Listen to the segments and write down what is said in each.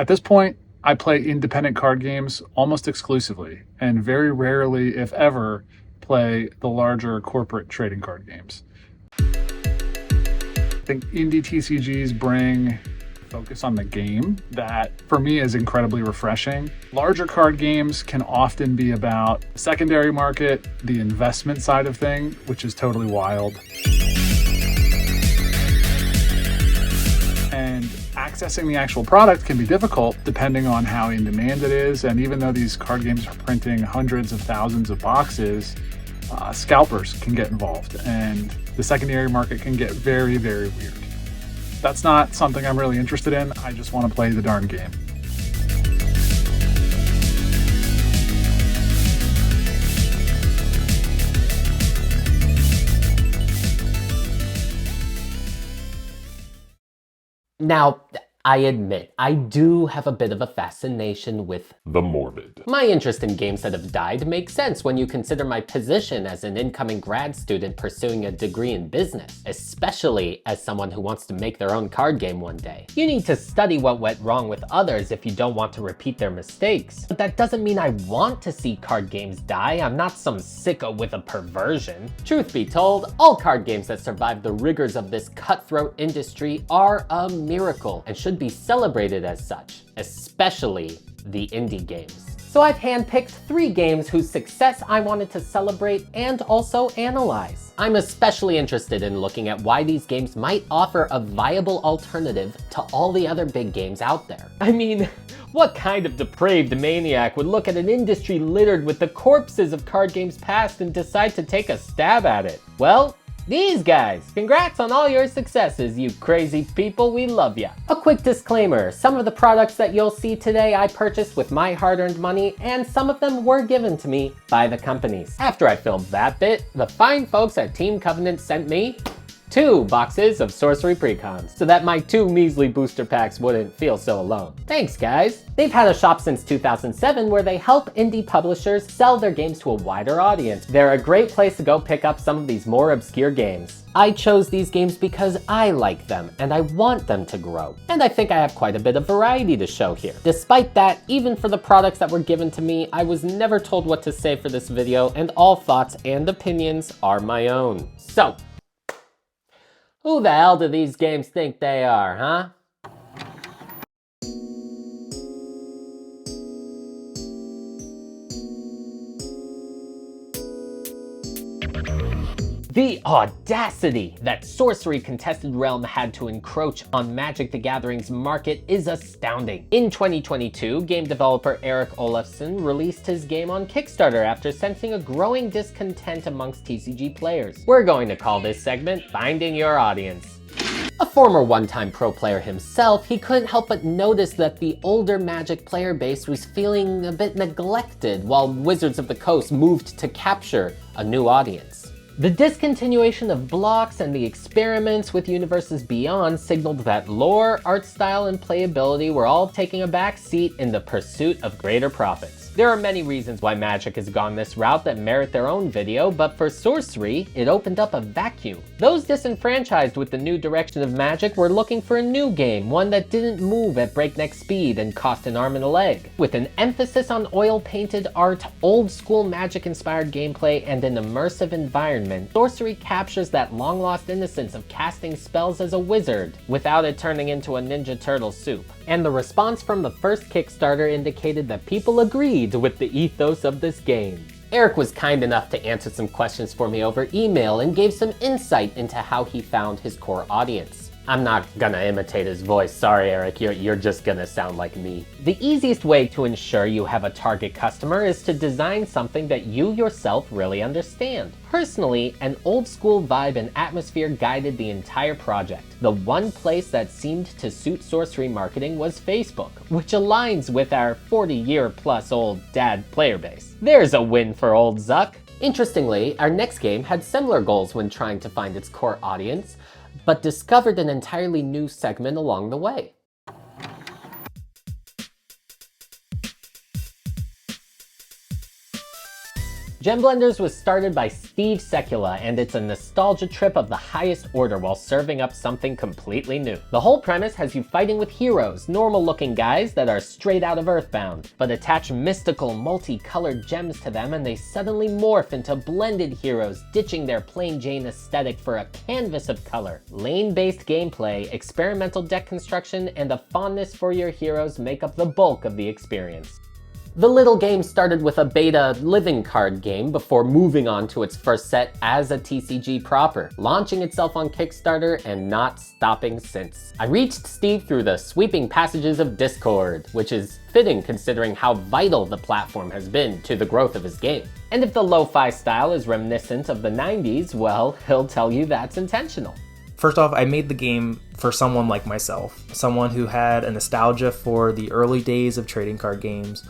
At this point, I play independent card games almost exclusively, and very rarely, if ever, play the larger corporate trading card games. I think indie TCGs bring focus on the game that for me is incredibly refreshing. Larger card games can often be about secondary market, the investment side of thing, which is totally wild. And accessing the actual product can be difficult depending on how in demand it is. And even though these card games are printing hundreds of thousands of boxes, scalpers can get involved and the secondary market can get very, very weird. That's not something I'm really interested in. I just want to play the darn game. Now, I admit, I do have a bit of a fascination with the morbid. My interest in games that have died makes sense when you consider my position as an incoming grad student pursuing a degree in business, especially as someone who wants to make their own card game one day. You need to study what went wrong with others if you don't want to repeat their mistakes. But that doesn't mean I want to see card games die. I'm not some sicko with a perversion. Truth be told, all card games that survive the rigors of this cutthroat industry are a miracle and should be celebrated as such, especially the indie games. So I've handpicked 3 games whose success I wanted to celebrate and also analyze. I'm especially interested in looking at why these games might offer a viable alternative to all the other big games out there. I mean, what kind of depraved maniac would look at an industry littered with the corpses of card games past and decide to take a stab at it? Well, these guys. Congrats on all your successes, you crazy people, we love ya. A quick disclaimer, some of the products that you'll see today I purchased with my hard-earned money, and some of them were given to me by the companies. After I filmed that bit, the fine folks at Team Covenant sent me 2 boxes of Sorcery precons, so that my 2 measly booster packs wouldn't feel so alone. Thanks, guys. They've had a shop since 2007 where they help indie publishers sell their games to a wider audience. They're a great place to go pick up some of these more obscure games. I chose these games because I like them and I want them to grow. And I think I have quite a bit of variety to show here. Despite that, even for the products that were given to me, I was never told what to say for this video, and all thoughts and opinions are my own. So, who the hell do these games think they are, huh? The audacity that Sorcery Contested Realm had to encroach on Magic the Gathering's market is astounding. In 2022, game developer Eric Olafsson released his game on Kickstarter after sensing a growing discontent amongst TCG players. We're going to call this segment Finding Your Audience. A former one-time pro player himself, he couldn't help but notice that the older Magic player base was feeling a bit neglected while Wizards of the Coast moved to capture a new audience. The discontinuation of blocks and the experiments with universes beyond signaled that lore, art style, and playability were all taking a back seat in the pursuit of greater profits. There are many reasons why Magic has gone this route that merit their own video, but for Sorcery, it opened up a vacuum. Those disenfranchised with the new direction of Magic were looking for a new game, one that didn't move at breakneck speed and cost an arm and a leg. With an emphasis on oil-painted art, old-school Magic-inspired gameplay, and an immersive environment, Sorcery captures that long-lost innocence of casting spells as a wizard, without it turning into a Ninja Turtle soup. And the response from the first Kickstarter indicated that people agreed with the ethos of this game. Eric was kind enough to answer some questions for me over email and gave some insight into how he found his core audience. I'm not gonna imitate his voice, sorry Eric, you're just gonna sound like me. The easiest way to ensure you have a target customer is to design something that you yourself really understand. Personally, an old school vibe and atmosphere guided the entire project. The one place that seemed to suit Sorcery marketing was Facebook, which aligns with our 40-year-plus-old dad player base. There's a win for old Zuck. Interestingly, our next game had similar goals when trying to find its core audience, but discovered an entirely new segment along the way. Gem Blenders was started by Steve Sekula, and it's a nostalgia trip of the highest order while serving up something completely new. The whole premise has you fighting with heroes, normal looking guys that are straight out of Earthbound, but attach mystical, multicolored gems to them and they suddenly morph into blended heroes, ditching their plain Jane aesthetic for a canvas of color. Lane-based gameplay, experimental deck construction, and a fondness for your heroes make up the bulk of the experience. The little game started with a beta living card game before moving on to its first set as a TCG proper, launching itself on Kickstarter and not stopping since. I reached Steve through the sweeping passages of Discord, which is fitting considering how vital the platform has been to the growth of his game. And if the lo-fi style is reminiscent of the 90s, well, he'll tell you that's intentional. First off, I made the game for someone like myself, someone who had a nostalgia for the early days of trading card games,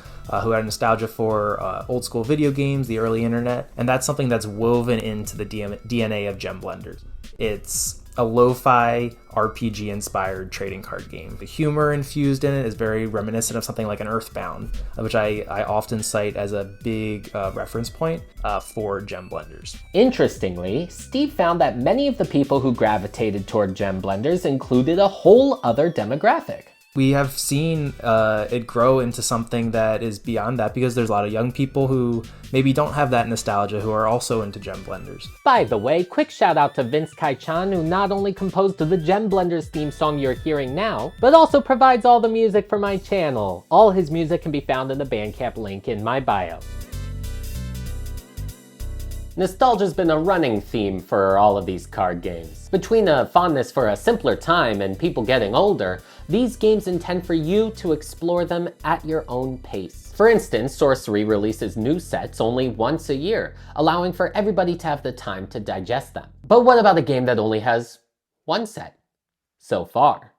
who had a nostalgia for old school video games, the early internet, and that's something that's woven into the DNA of Gem Blenders. It's a lo-fi RPG inspired trading card game. The humor infused in it is very reminiscent of something like an Earthbound, which I often cite as a big reference point for Gem Blenders. Interestingly, Steve found that many of the people who gravitated toward Gem Blenders included a whole other demographic. We have seen it grow into something that is beyond that because there's a lot of young people who maybe don't have that nostalgia who are also into Gem Blenders. By the way, quick shout out to Vince Kai-chan, who not only composed the Gem Blenders theme song you're hearing now, but also provides all the music for my channel. All his music can be found in the Bandcamp link in my bio. Nostalgia's been a running theme for all of these card games. Between a fondness for a simpler time and people getting older, these games intend for you to explore them at your own pace. For instance, Sorcery releases new sets only once a year, allowing for everybody to have the time to digest them. But what about a game that only has one set? So far.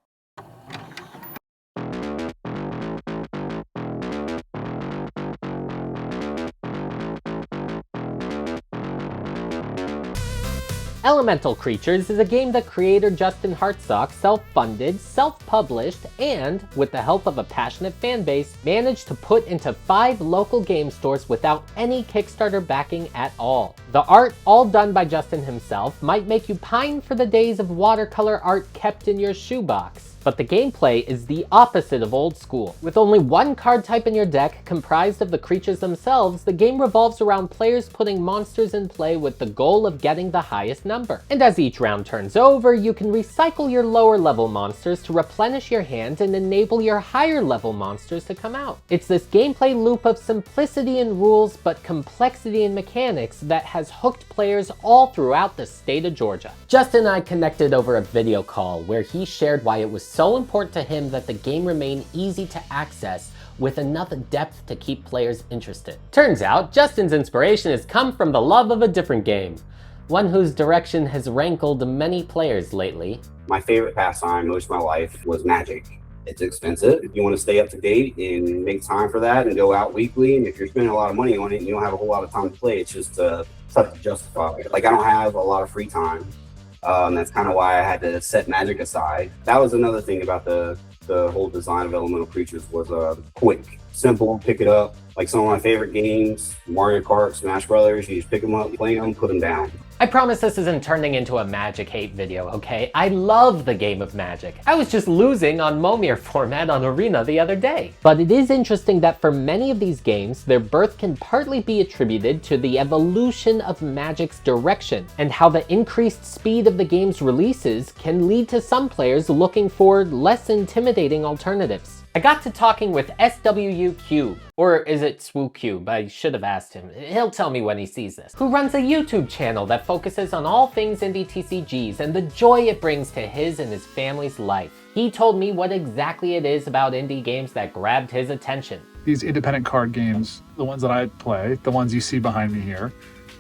Elemental Creatures is a game that creator Justin Hartsock self-funded, self-published, and, with the help of a passionate fanbase, managed to put into 5 local game stores without any Kickstarter backing at all. The art, all done by Justin himself, might make you pine for the days of watercolor art kept in your shoebox. But the gameplay is the opposite of old school. With only one card type in your deck comprised of the creatures themselves, the game revolves around players putting monsters in play with the goal of getting the highest number. And as each round turns over, you can recycle your lower level monsters to replenish your hand and enable your higher level monsters to come out. It's this gameplay loop of simplicity in rules but complexity in mechanics that has hooked players all throughout the state of Georgia. Justin and I connected over a video call where he shared why it was so important to him that the game remain easy to access with enough depth to keep players interested. Turns out, Justin's inspiration has come from the love of a different game, one whose direction has rankled many players lately. My favorite pastime most of my life was Magic. It's expensive. If you want to stay up to date and make time for that and go out weekly, and if you're spending a lot of money on it and you don't have a whole lot of time to play, it's just tough to justify. Like, I don't have a lot of free time. That's kind of why I had to set Magic aside. That was another thing about the whole design of Elemental Creatures was quick, simple, pick it up. Like some of my favorite games, Mario Kart, Smash Brothers, you just pick them up, play them, put them down. I promise this isn't turning into a Magic hate video, okay? I love the game of Magic. I was just losing on Momir format on Arena the other day. But it is interesting that for many of these games, their birth can partly be attributed to the evolution of Magic's direction, and how the increased speed of the game's releases can lead to some players looking for less intimidating alternatives. I got to talking with SWUQ, or is it SwooCube? I should have asked him. He'll tell me when he sees this. Who runs a YouTube channel that focuses on all things indie TCGs and the joy it brings to his and his family's life. He told me what exactly it is about indie games that grabbed his attention. These independent card games, the ones that I play, the ones you see behind me here,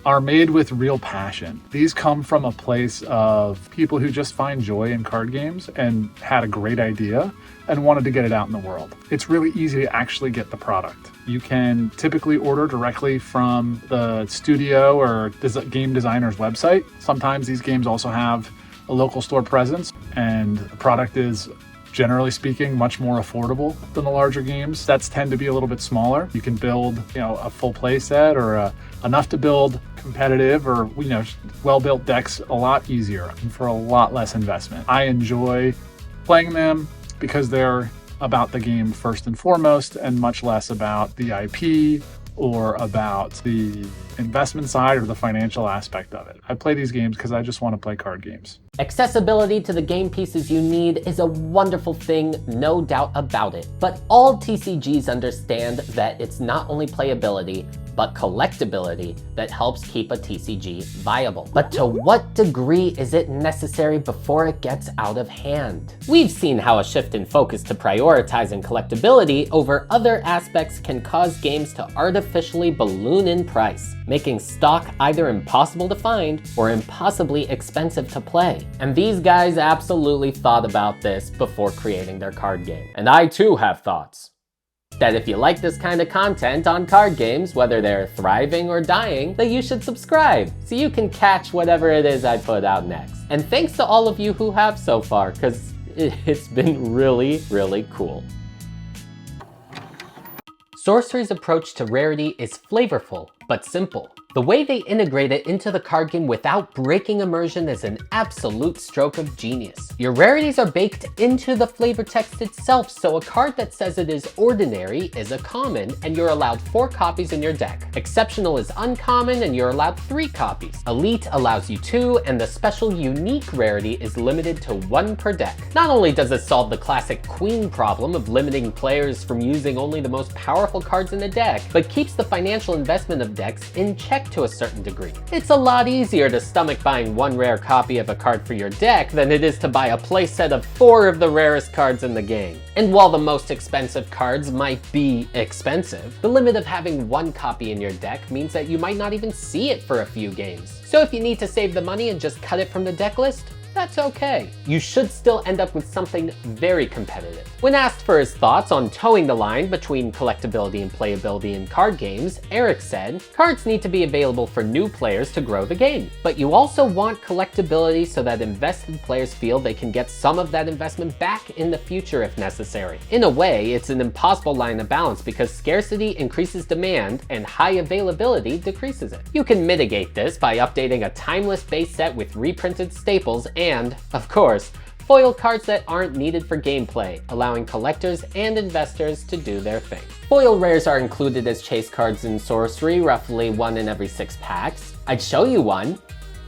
are made with real passion. These come from a place of people who just find joy in card games and had a great idea and wanted to get it out in the world. It's really easy to actually get the product. You can typically order directly from the studio or game designer's website. Sometimes these games also have a local store presence, and the product is generally speaking, much more affordable than the larger games. Sets tend to be a little bit smaller. You can build, a full play set or enough to build competitive or, well-built decks a lot easier and for a lot less investment. I enjoy playing them because they're about the game first and foremost and much less about the IP or about the investment side or the financial aspect of it. I play these games because I just want to play card games. Accessibility to the game pieces you need is a wonderful thing, no doubt about it. But all TCGs understand that it's not only playability, but collectability that helps keep a TCG viable. But to what degree is it necessary before it gets out of hand? We've seen how a shift in focus to prioritizing collectability over other aspects can cause games to artificially balloon in price, making stock either impossible to find or impossibly expensive to play. And these guys absolutely thought about this before creating their card game. And I too have thoughts. That if you like this kind of content on card games, whether they're thriving or dying, that you should subscribe so you can catch whatever it is I put out next. And thanks to all of you who have so far, because it's been really, really cool. Sorcery's approach to rarity is flavorful, but simple. The way they integrate it into the card game without breaking immersion is an absolute stroke of genius. Your rarities are baked into the flavor text itself, so a card that says it is ordinary is a common, and you're allowed 4 copies in your deck. Exceptional is uncommon, and you're allowed 3 copies. Elite allows you 2, and the special unique rarity is limited to 1 per deck. Not only does this solve the classic queen problem of limiting players from using only the most powerful cards in a deck, but keeps the financial investment of decks in check to a certain degree. It's a lot easier to stomach buying 1 rare copy of a card for your deck than it is to buy a playset of 4 of the rarest cards in the game. And while the most expensive cards might be expensive, the limit of having 1 copy in your deck means that you might not even see it for a few games. So if you need to save the money and just cut it from the deck list, that's okay. You should still end up with something very competitive. When asked for his thoughts on towing the line between collectability and playability in card games, Eric said, cards need to be available for new players to grow the game, but you also want collectability so that invested players feel they can get some of that investment back in the future if necessary. In a way, it's an impossible line to balance because scarcity increases demand and high availability decreases it. You can mitigate this by updating a timeless base set with reprinted staples and, of course, foil cards that aren't needed for gameplay, allowing collectors and investors to do their thing. Foil rares are included as chase cards in Sorcery, roughly 1 in every 6 packs. I'd show you one,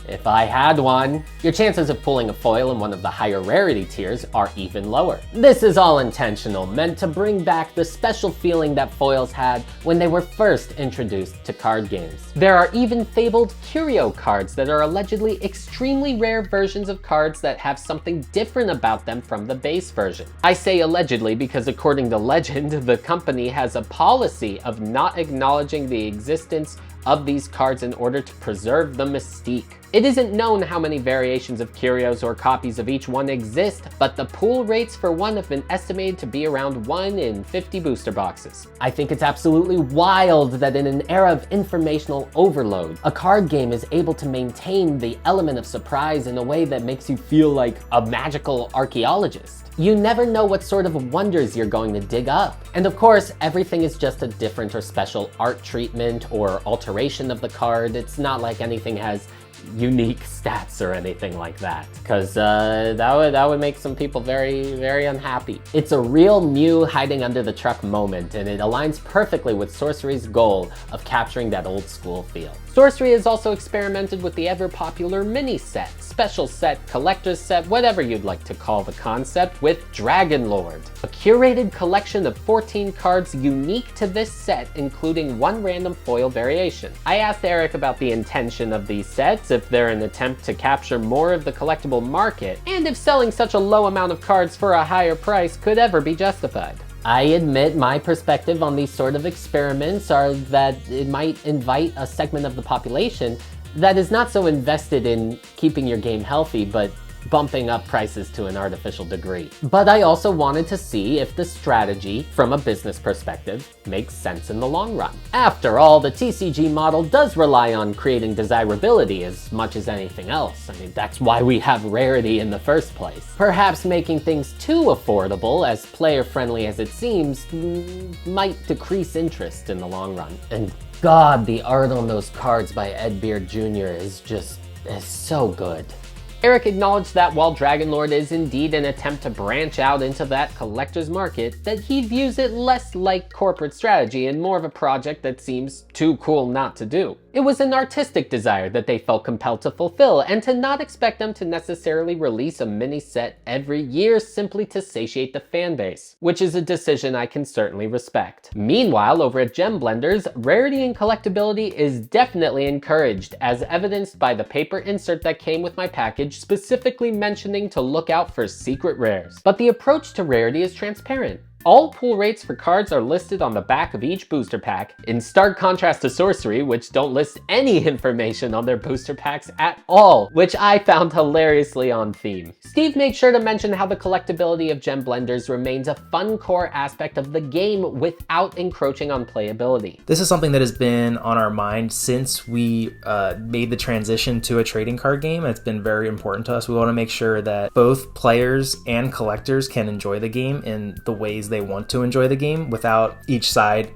if I had one. Your chances of pulling a foil in one of the higher rarity tiers are even lower. This is all intentional, meant to bring back the special feeling that foils had when they were first introduced to card games. There are even fabled curio cards that are allegedly extremely rare versions of cards that have something different about them from the base version. I say allegedly because according to legend, the company has a policy of not acknowledging the existence of these cards in order to preserve the mystique. It isn't known how many variations of curios or copies of each one exist, but the pool rates for one have been estimated to be around 1 in 50 booster boxes. I think it's absolutely wild that in an era of informational overload, a card game is able to maintain the element of surprise in a way that makes you feel like a magical archaeologist. You never know what sort of wonders you're going to dig up. And of course, everything is just a different or special art treatment or alteration of the card. It's not like anything has unique stats or anything like that, because that would make some people very, very unhappy. It's a real Mew hiding under the truck moment, and it aligns perfectly with Sorcery's goal of capturing that old school feel. Sorcery has also experimented with the ever-popular mini set, special set, collector's set, whatever you'd like to call the concept, with Dragon Lord, a curated collection of 14 cards unique to this set, including 1 random foil variation. I asked Eric about the intention of these sets, if they're an attempt to capture more of the collectible market, and if selling such a low amount of cards for a higher price could ever be justified. I admit my perspective on these sort of experiments are that it might invite a segment of the population that is not so invested in keeping your game healthy, but bumping up prices to an artificial degree. But I also wanted to see if the strategy, from a business perspective, makes sense in the long run. After all, the TCG model does rely on creating desirability as much as anything else. I mean, that's why we have rarity in the first place. Perhaps making things too affordable, as player-friendly as it seems, might decrease interest in the long run. And God, the art on those cards by Ed Beard Jr. is so good. Eric acknowledged that while Dragonlord is indeed an attempt to branch out into that collector's market, that he views it less like corporate strategy and more of a project that seems too cool not to do. It was an artistic desire that they felt compelled to fulfill, and to not expect them to necessarily release a mini set every year simply to satiate the fan base, which is a decision I can certainly respect. Meanwhile, over at Gem Blenders, rarity and collectability is definitely encouraged, as evidenced by the paper insert that came with my package specifically mentioning to look out for secret rares. But the approach to rarity is transparent. All pull rates for cards are listed on the back of each booster pack, in stark contrast to Sorcery, which don't list any information on their booster packs at all, which I found hilariously on theme. Steve made sure to mention how the collectability of Gem Blenders remains a fun core aspect of the game without encroaching on playability. This is something that has been on our mind since we made the transition to a trading card game. It's been very important to us. We want to make sure that both players and collectors can enjoy the game in the ways they want to enjoy the game without each side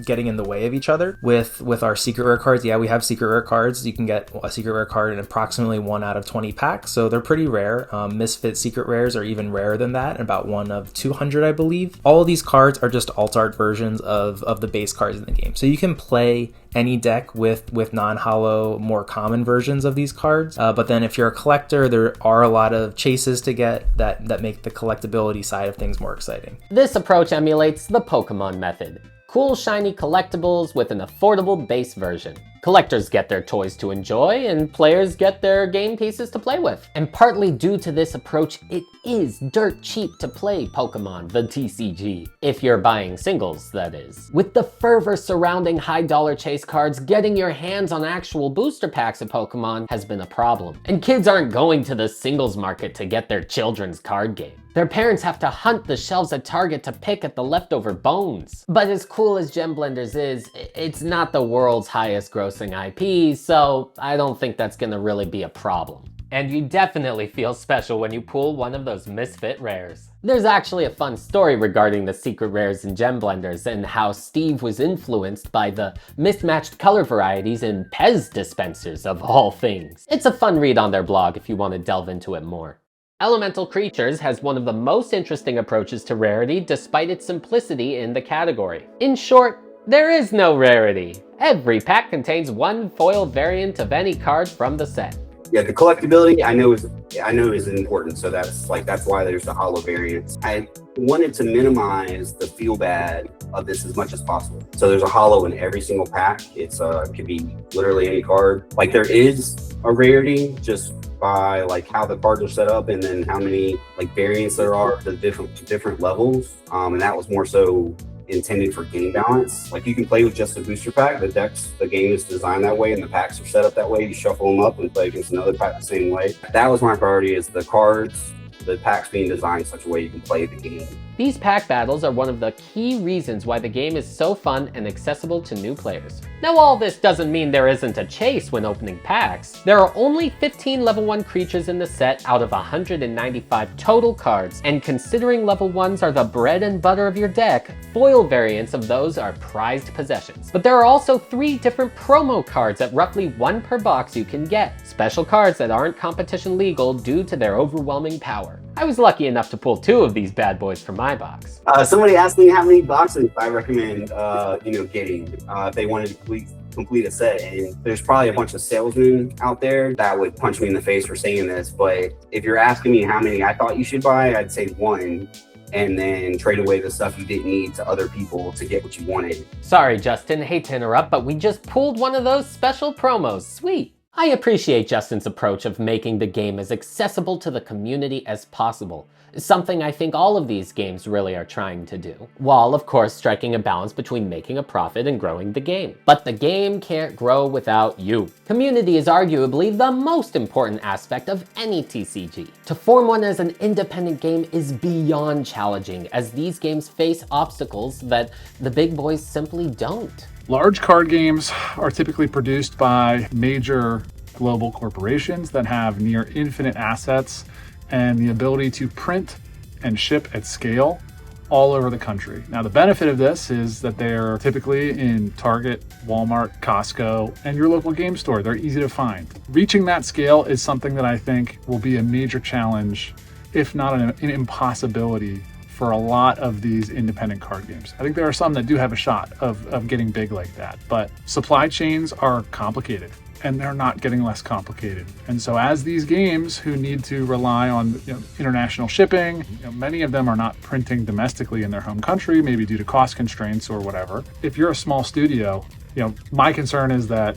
getting in the way of each other. With our secret rare cards, yeah, we have secret rare cards. You can get a secret rare card in approximately 1 out of 20 packs, so they're pretty rare. Misfit secret rares are even rarer than that, about 1 of 200, I believe. All of these cards are just alt art versions of the base cards in the game, so you can play any deck with non-hollow, more common versions of these cards. But then if you're a collector, there are a lot of chases to get that make the collectability side of things more exciting. This approach emulates the Pokemon method. Cool shiny collectibles with an affordable base version. Collectors get their toys to enjoy, and players get their game pieces to play with. And partly due to this approach, it is dirt cheap to play Pokemon, the TCG. If you're buying singles, that is. With the fervor surrounding high dollar chase cards, getting your hands on actual booster packs of Pokemon has been a problem. And kids aren't going to the singles market to get their children's card game. Their parents have to hunt the shelves at Target to pick at the leftover bones. But as cool as Gem Blenders is, it's not the world's highest grossing IP, so I don't think that's gonna really be a problem. And you definitely feel special when you pull one of those misfit rares. There's actually a fun story regarding the secret rares in Gem Blenders and how Steve was influenced by the mismatched color varieties in Pez dispensers of all things. It's a fun read on their blog if you want to delve into it more. Elemental Creatures has one of the most interesting approaches to rarity despite its simplicity in the category. In short, there is no rarity. Every pack contains one foil variant of any card from the set. Yeah, the collectability I know is important, so that's why there's the hollow variants. I wanted to minimize the feel bad of this as much as possible. So there's a hollow in every single pack. It could be literally any card. Like, there is a rarity just by like how the cards are set up and then how many like variants there are, the different levels. And that was more so intended for game balance. Like, you can play with just a booster pack. The game is designed that way and the packs are set up that way. You shuffle them up and play against another pack the same way. That was my priority, is the cards, the packs being designed in such a way you can play the game. These pack battles are one of the key reasons why the game is so fun and accessible to new players. Now, all this doesn't mean there isn't a chase when opening packs. There are only 15 level 1 creatures in the set out of 195 total cards, and considering level 1s are the bread and butter of your deck, foil variants of those are prized possessions. But there are also 3 different promo cards at roughly 1 per box you can get. Special cards that aren't competition legal due to their overwhelming power. I was lucky enough to pull 2 of these bad boys from my box. Somebody asked me how many boxes I recommend getting if they wanted to complete a set, and there's probably a bunch of salesmen out there that would punch me in the face for saying this, but if you're asking me how many I thought you should buy, I'd say 1, and then trade away the stuff you didn't need to other people to get what you wanted. Sorry, Justin, hate to interrupt, but we just pulled one of those special promos. Sweet. I appreciate Justin's approach of making the game as accessible to the community as possible, something I think all of these games really are trying to do, while of course striking a balance between making a profit and growing the game. But the game can't grow without you. Community is arguably the most important aspect of any TCG. To form one as an independent game is beyond challenging, as these games face obstacles that the big boys simply don't. Large card games are typically produced by major global corporations that have near infinite assets and the ability to print and ship at scale all over the country. Now, the benefit of this is that they're typically in Target, Walmart, Costco, and your local game store. They're easy to find. Reaching that scale is something that I think will be a major challenge, if not an impossibility, for a lot of these independent card games. I think there are some that do have a shot of getting big like that, but supply chains are complicated and they're not getting less complicated. And so as these games who need to rely on international shipping, many of them are not printing domestically in their home country, maybe due to cost constraints or whatever. If you're a small studio, my concern is that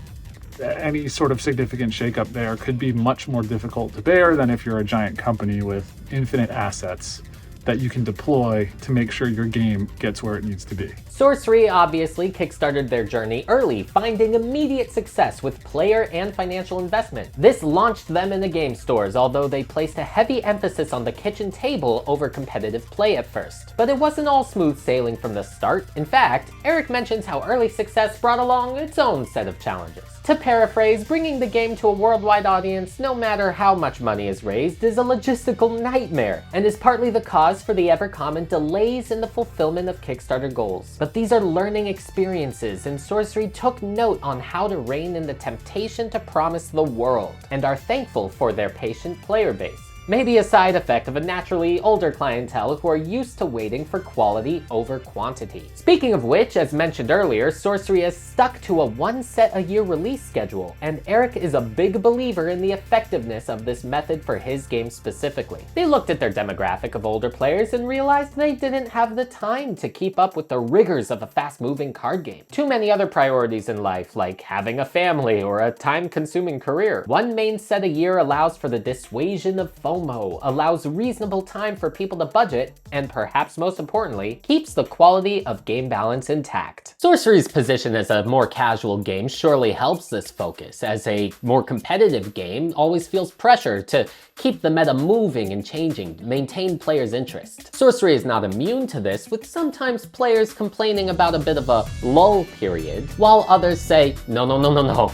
any sort of significant shakeup there could be much more difficult to bear than if you're a giant company with infinite assets that you can deploy to make sure your game gets where it needs to be. Sorcery obviously kickstarted their journey early, finding immediate success with player and financial investment. This launched them in the game stores, although they placed a heavy emphasis on the kitchen table over competitive play at first. But it wasn't all smooth sailing from the start. In fact, Eric mentions how early success brought along its own set of challenges. To paraphrase, bringing the game to a worldwide audience, no matter how much money is raised, is a logistical nightmare, and is partly the cause for the ever-common delays in the fulfillment of Kickstarter goals. But these are learning experiences, and Sorcery took note on how to rein in the temptation to promise the world, and are thankful for their patient player base. Maybe a side effect of a naturally older clientele who are used to waiting for quality over quantity. Speaking of which, as mentioned earlier, Sorcery has stuck to a one-set-a-year release schedule, and Eric is a big believer in the effectiveness of this method for his game specifically. They looked at their demographic of older players and realized they didn't have the time to keep up with the rigors of a fast-moving card game. Too many other priorities in life, like having a family or a time-consuming career. One main set a year allows for the dissuasion of FOMO, allows reasonable time for people to budget, and perhaps most importantly, keeps the quality of game balance intact. Sorcery's position as a more casual game surely helps this focus, as a more competitive game always feels pressure to keep the meta moving and changing, maintain players' interest. Sorcery is not immune to this, with sometimes players complaining about a bit of a lull period, while others say, no,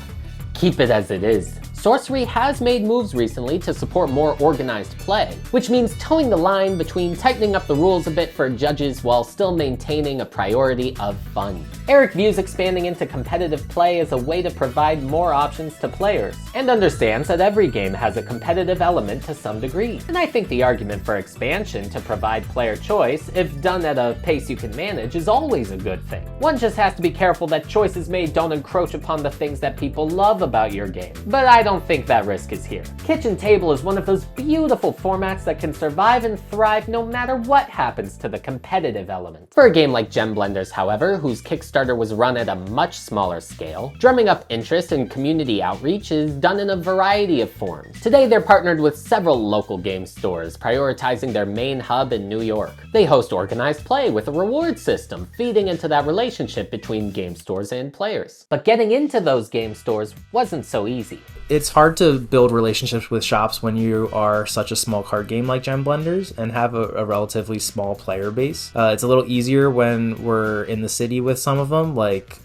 keep it as it is. Sorcery has made moves recently to support more organized play, which means towing the line between tightening up the rules a bit for judges while still maintaining a priority of fun. Eric views expanding into competitive play as a way to provide more options to players, and understands that every game has a competitive element to some degree. And I think the argument for expansion to provide player choice, if done at a pace you can manage, is always a good thing. One just has to be careful that choices made don't encroach upon the things that people love about your game. But I don't think that risk is here. Kitchen Table is one of those beautiful formats that can survive and thrive no matter what happens to the competitive element. For a game like Gem Blenders, however, whose Kickstarter was run at a much smaller scale, drumming up interest and community outreach is done in a variety of forms. Today they're partnered with several local game stores, prioritizing their main hub in New York. They host organized play with a reward system, feeding into that relationship between game stores and players. But getting into those game stores wasn't so easy. It's hard to build relationships with shops when you are such a small card game like Gem Blenders and have a relatively small player base. It's a little easier when we're in the city with some of them, like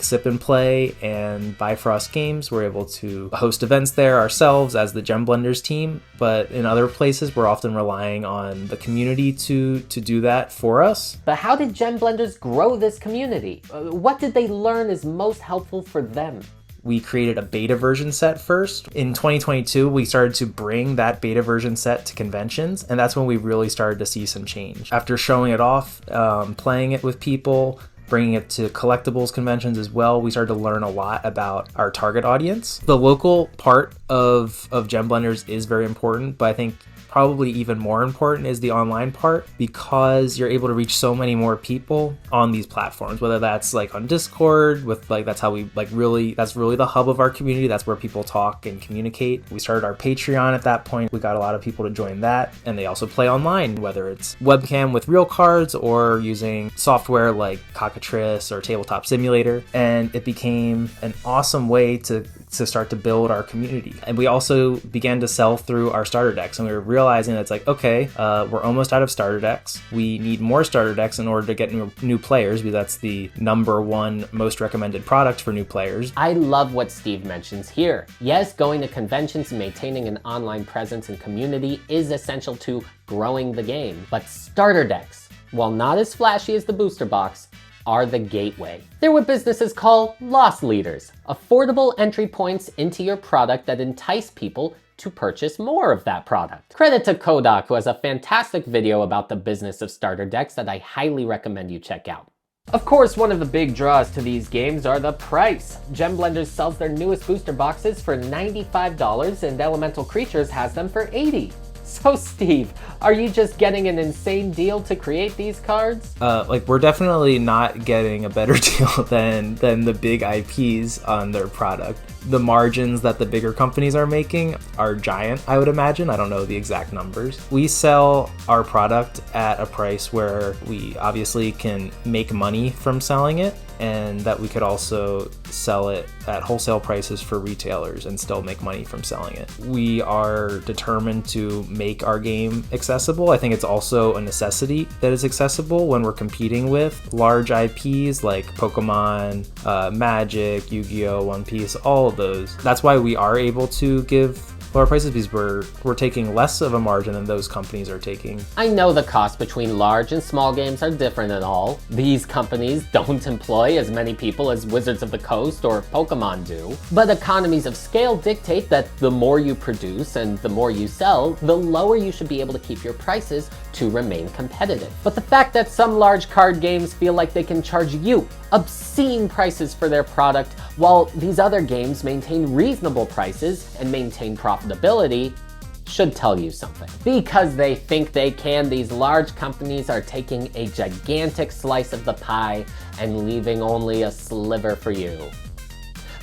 Sip and Play and Bifrost Games. We're able to host events there ourselves as the Gem Blenders team, but in other places we're often relying on the community to do that for us. But how did Gem Blenders grow this community? What did they learn is most helpful for them? We created a beta version set first. In 2022, we started to bring that beta version set to conventions, and that's when we really started to see some change. After showing it off, playing it with people, bringing it to collectibles conventions as well, we started to learn a lot about our target audience. The local part of Gem Blenders is very important, but I think probably even more important is the online part, because you're able to reach so many more people on these platforms, whether that's like on Discord with like, that's how we like really, that's really the hub of our community. That's where people talk and communicate. We started our Patreon at that point. We got a lot of people to join that, and they also play online, whether it's webcam with real cards or using software like Cockatrice or Tabletop Simulator. And it became an awesome way to start to build our community. And we also began to sell through our starter decks, and we were realizing that it's like, okay, we're almost out of starter decks. We need more starter decks in order to get new players, because that's the #1 most recommended product for new players. I love what Steve mentions here. Yes, going to conventions and maintaining an online presence and community is essential to growing the game, but starter decks, while not as flashy as the booster box, are the gateway. They're what businesses call loss leaders, affordable entry points into your product that entice people to purchase more of that product. Credit to Kodak, who has a fantastic video about the business of starter decks that I highly recommend you check out. Of course, one of the big draws to these games are the price. Gem Blenders sells their newest booster boxes for $95 and Elemental Creatures has them for $80. So Steve, are you just getting an insane deal to create these cards? Like, we're definitely not getting a better deal than the big IPs on their product. The margins that the bigger companies are making are giant, I would imagine. I don't know the exact numbers. We sell our product at a price where we obviously can make money from selling it, and that we could also sell it at wholesale prices for retailers and still make money from selling it. We are determined to make our game accessible. I think it's also a necessity that it's accessible when we're competing with large IPs like Pokemon, Magic, Yu-Gi-Oh!, One Piece, all of those. That's why we are able to give lower prices, because we're taking less of a margin than those companies are taking. I know the costs between large and small games are different and all. These companies don't employ as many people as Wizards of the Coast or Pokemon do. But economies of scale dictate that the more you produce and the more you sell, the lower you should be able to keep your prices to remain competitive. But the fact that some large card games feel like they can charge you obscene prices for their product, while these other games maintain reasonable prices and maintain profitability, should tell you something. Because they think they can, these large companies are taking a gigantic slice of the pie and leaving only a sliver for you.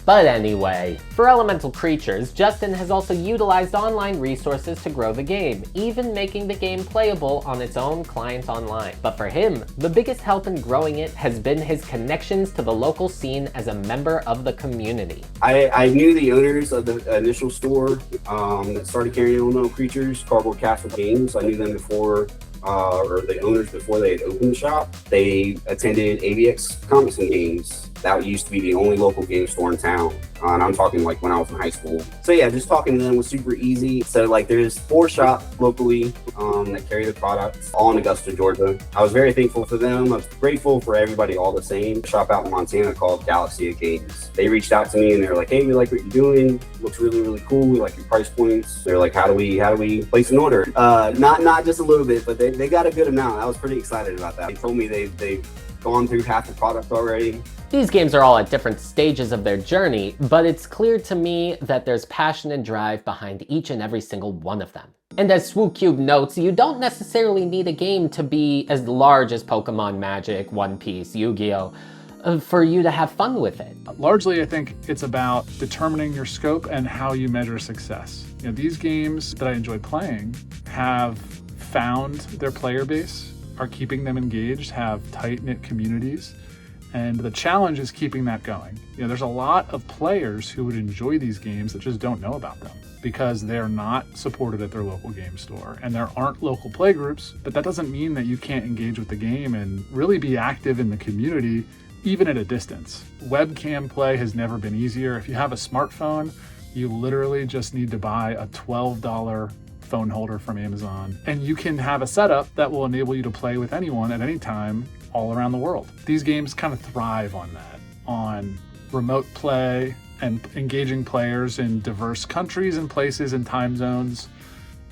But anyway, for Elemental Creatures, Justin has also utilized online resources to grow the game, even making the game playable on its own client online. But for him, the biggest help in growing it has been his connections to the local scene as a member of the community. I knew the owners of the initial store that started carrying Elemental Creatures, Cardboard Castle Games. I knew them before, or the owners before they had opened the shop. They attended AVX Comics and Games. That used to be the only local game store in town. And I'm talking like when I was in high school. So yeah, just talking to them was super easy. So like there's 4 shops locally that carry the products, all in Augusta, Georgia. I was very thankful for them. I was grateful for everybody all the same. A shop out in Montana called Galaxy of Games. They reached out to me and they were like, hey, we like what you're doing. Looks really, really cool. We like your price points. They're like, how do we place an order? Not just a little bit, but they got a good amount. I was pretty excited about that. They told me they've gone through half the product already. These games are all at different stages of their journey, but it's clear to me that there's passion and drive behind each and every single one of them. And as SwooCube notes, you don't necessarily need a game to be as large as Pokemon, Magic, One Piece, Yu-Gi-Oh! For you to have fun with it. Largely, I think it's about determining your scope and how you measure success. You know, these games that I enjoy playing have found their player base, are keeping them engaged, have tight-knit communities, and the challenge is keeping that going. You know, there's a lot of players who would enjoy these games that just don't know about them because they're not supported at their local game store, and there aren't local play groups, but that doesn't mean that you can't engage with the game and really be active in the community, even at a distance. Webcam play has never been easier. If you have a smartphone, you literally just need to buy a $12 phone holder from Amazon, and you can have a setup that will enable you to play with anyone at any time all around the world. These games kind of thrive on that, on remote play and engaging players in diverse countries and places and time zones,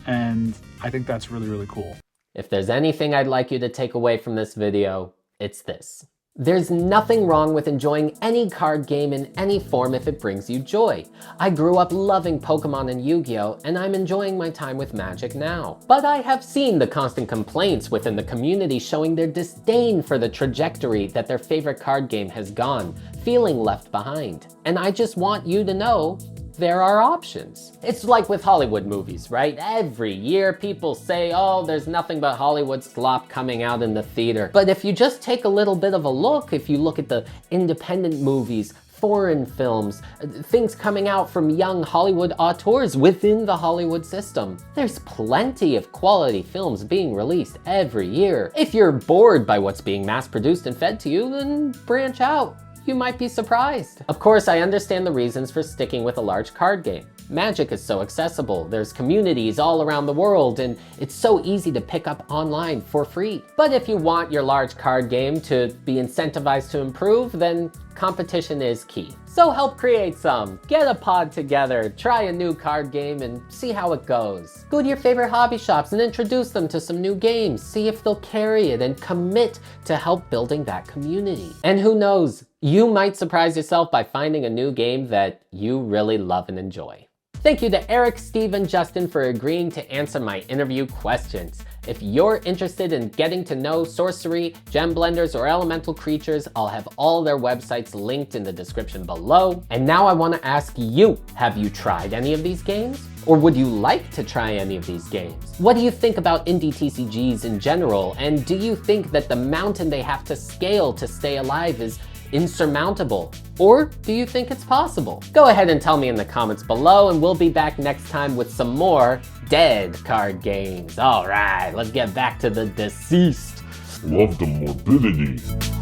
and I think that's really, really cool. If there's anything I'd like you to take away from this video, it's this. There's nothing wrong with enjoying any card game in any form if it brings you joy. I grew up loving Pokemon and Yu-Gi-Oh, and I'm enjoying my time with Magic now. But I have seen the constant complaints within the community showing their disdain for the trajectory that their favorite card game has gone, feeling left behind. And I just want you to know there are options. It's like with Hollywood movies, right? Every year people say, oh, there's nothing but Hollywood slop coming out in the theater. But if you just take a little bit of a look, if you look at the independent movies, foreign films, things coming out from young Hollywood auteurs within the Hollywood system, there's plenty of quality films being released every year. If you're bored by what's being mass-produced and fed to you, then branch out. You might be surprised. Of course, I understand the reasons for sticking with a large card game. Magic is so accessible, there's communities all around the world, and it's so easy to pick up online for free. But if you want your large card game to be incentivized to improve, then competition is key. So help create some. Get a pod together, try a new card game, and see how it goes. Go to your favorite hobby shops and introduce them to some new games. See if they'll carry it and commit to help building that community. And who knows, you might surprise yourself by finding a new game that you really love and enjoy. Thank you to Eric, Steve, and Justin for agreeing to answer my interview questions. If you're interested in getting to know sorcery, gem blenders, or elemental creatures, I'll have all their websites linked in the description below. And now I want to ask you, have you tried any of these games? Or would you like to try any of these games? What do you think about indie TCGs in general? And do you think that the mountain they have to scale to stay alive is insurmountable? Or do you think it's possible? Go ahead and tell me in the comments below, and we'll be back next time with some more dead card games. All right, let's get back to the deceased. Love the morbidity.